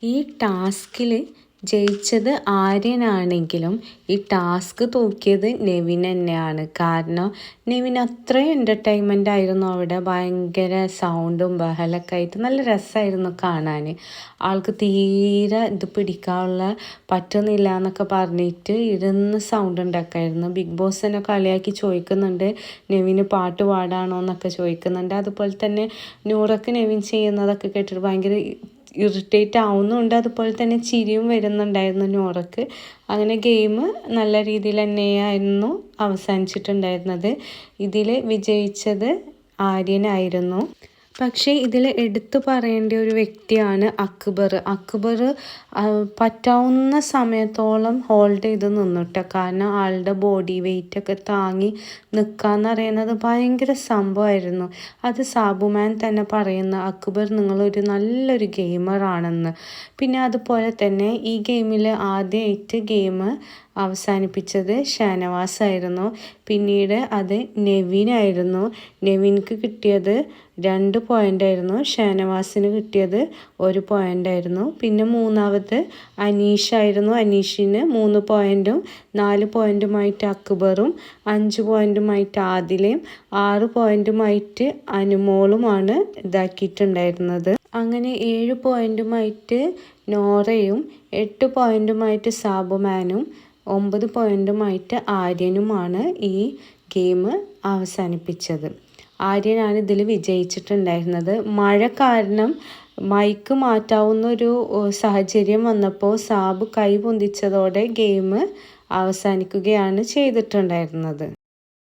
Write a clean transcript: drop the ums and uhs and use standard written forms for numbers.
ഈ ടാസ്കിൽ ജയിച്ചത് ആര്യനാണെങ്കിലും ഈ ടാസ്ക് തൂക്കിയത് നെവിൻ തന്നെയാണ്. കാരണം നെവിൻ അത്രയും എൻ്റർടൈൻമെൻ്റ് ആയിരുന്നു. അവിടെ ഭയങ്കര സൗണ്ടും ബഹളമൊക്കെ ആയിട്ട് നല്ല രസമായിരുന്നു കാണാൻ. ആൾക്ക് തീരെ ഇത് പിടിക്കാനുള്ള പറ്റുന്നില്ല എന്നൊക്കെ പറഞ്ഞിട്ട് ഇരുന്ന് സൗണ്ട് ഉണ്ടാക്കായിരുന്നു. ബിഗ് ബോസ് തന്നെ കളിയാക്കി ചോദിക്കുന്നുണ്ട്, നെവിന് പാട്ട് പാടാണോ എന്നൊക്കെ ചോദിക്കുന്നുണ്ട്. അതുപോലെ തന്നെ നൂറക്ക് നെവിൻ ചെയ്യുന്നതൊക്കെ കേട്ടിട്ട് ഭയങ്കര ഇറിറ്റേറ്റ് ആവുന്നുണ്ട്. അതുപോലെ തന്നെ ചിരിയും വരുന്നുണ്ടായിരുന്നു നോറക്ക്. അങ്ങനെ ഗെയിം നല്ല രീതിയിൽ തന്നെയായിരുന്നു അവസാനിച്ചിട്ടുണ്ടായിരുന്നത്. ഇതിൽ വിജയിച്ചത് ആര്യനായിരുന്നു. പക്ഷേ ഇതിൽ എടുത്തു പറയേണ്ട ഒരു വ്യക്തിയാണ് അക്ബർ. പറ്റാവുന്ന സമയത്തോളം ഹോൾഡ് ചെയ്ത് നിന്നിട്ട്, കാരണം ആളുടെ ബോഡി വെയിറ്റൊക്കെ താങ്ങി നിൽക്കാന്ന് പറയുന്നത് ഭയങ്കര സംഭവമായിരുന്നു. അത് സാബുമാൻ തന്നെ പറയുന്ന, അക്ബർ നിങ്ങളൊരു നല്ലൊരു ഗെയിമറാണെന്ന്. പിന്നെ അതുപോലെ തന്നെ ഈ ഗെയിമിൽ ആദ്യമായിട്ട് ഗെയിം അവസാനിപ്പിച്ചത് ഷാനവാസായിരുന്നു. പിന്നീട് അത് നെവിനായിരുന്നു. നെവിൻക്ക് കിട്ടിയത് 2 പോയിൻ്റായിരുന്നു, ഷാനവാസിന് കിട്ടിയത് 1 പോയിൻ്റായിരുന്നു. പിന്നെ മൂന്നാമത് അനീഷായിരുന്നു. അനീഷിന് 3 പോയിൻറ്റും 4 പോയിൻറ്റുമായിട്ട് അക്ബറും 5 പോയിൻറ്റുമായിട്ട് ആദിലയും 6 പോയിൻറ്റുമായിട്ട് അനുമോളുമാണ് ഇതാക്കിയിട്ടുണ്ടായിരുന്നത്. അങ്ങനെ 7 പോയിൻറ്റുമായിട്ട് നോറയും 8 പോയിൻറ്റുമായിട്ട് സാബുമാനും 9 പോയിൻറ്റുമായിട്ട് ആര്യനുമാണ് ഈ ഗെയിം അവസാനിപ്പിച്ചത്. ആര്യനാണ് ഇതിൽ വിജയിച്ചിട്ടുണ്ടായിരുന്നത്. മഴ കാരണം മൈക്ക് മാറ്റാവുന്ന ഒരു സാഹചര്യം വന്നപ്പോൾ സാബ് കൈ പൊന്തിച്ചതോടെ ഗെയിം അവസാനിക്കുകയാണ് ചെയ്തിട്ടുണ്ടായിരുന്നത്.